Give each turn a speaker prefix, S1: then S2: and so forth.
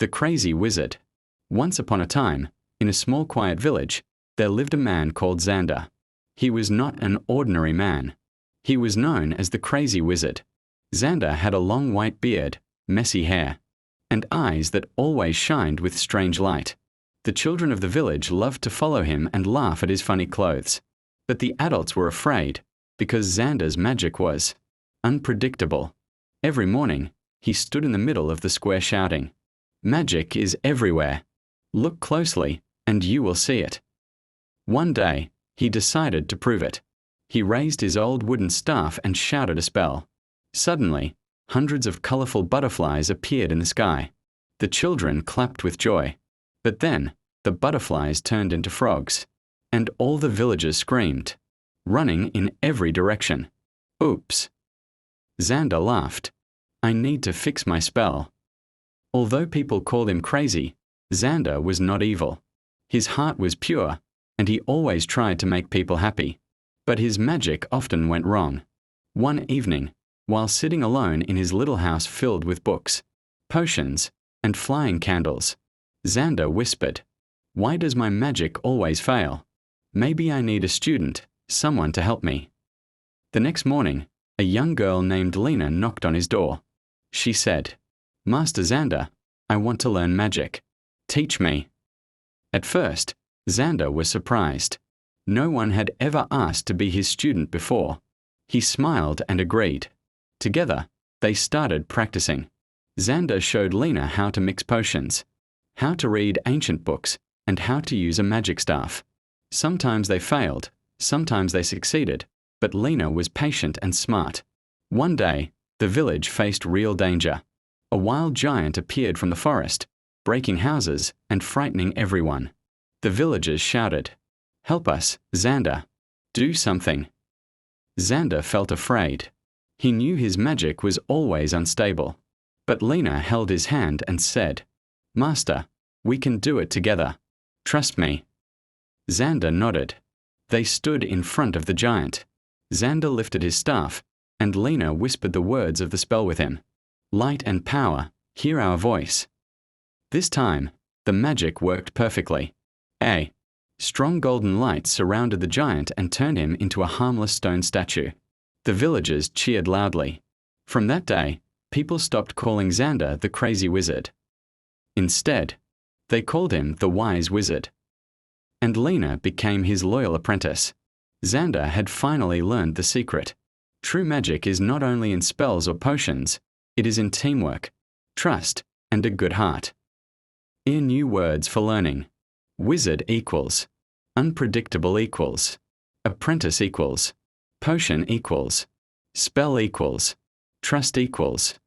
S1: The Crazy Wizard. Once upon a time, in a small quiet village, there lived a man called Xander. He was not an ordinary man. He was known as the Crazy Wizard. Xander had a long white beard, messy hair, and eyes that always shined with strange light. The children of the village loved to follow him and laugh at his funny clothes. But the adults were afraid, because Xander's magic was unpredictable. Every morning, he stood in the middle of the square shouting, "Magic is everywhere. Look closely, and you will see it." One day, he decided to prove it. He raised his old wooden staff and shouted a spell. Suddenly, hundreds of colorful butterflies appeared in the sky. The children clapped with joy. But then, the butterflies turned into frogs, and all the villagers screamed, running in every direction. Oops! Xander laughed. "I need to fix my spell." Although people called him crazy, Xander was not evil. His heart was pure, and he always tried to make people happy. But his magic often went wrong. One evening, while sitting alone in his little house filled with books, potions, and flying candles, Xander whispered, "Why does my magic always fail? Maybe I need a student, someone to help me." The next morning, a young girl named Lena knocked on his door. She said, "Master Xander, I want to learn magic. Teach me." At first, Xander was surprised. No one had ever asked to be his student before. He smiled and agreed. Together, they started practicing. Xander showed Lena how to mix potions, how to read ancient books, and how to use a magic staff. Sometimes they failed, sometimes they succeeded, but Lena was patient and smart. One day, the village faced real danger. A wild giant appeared from the forest, breaking houses and frightening everyone. The villagers shouted, "Help us, Xander! Do something!" Xander felt afraid. He knew his magic was always unstable. But Lena held his hand and said, "Master, we can do it together. Trust me." Xander nodded. They stood in front of the giant. Xander lifted his staff, and Lena whispered the words of the spell with him. "Light and power, hear our voice." This time, the magic worked perfectly. A strong golden light surrounded the giant and turned him into a harmless stone statue. The villagers cheered loudly. From that day, people stopped calling Xander the Crazy Wizard. Instead, they called him the Wise Wizard. And Lena became his loyal apprentice. Xander had finally learned the secret. True magic is not only in spells or potions, it is in teamwork, trust, and a good heart. Here new words for learning. Wizard equals, unpredictable equals, apprentice equals, potion equals, spell equals, trust equals.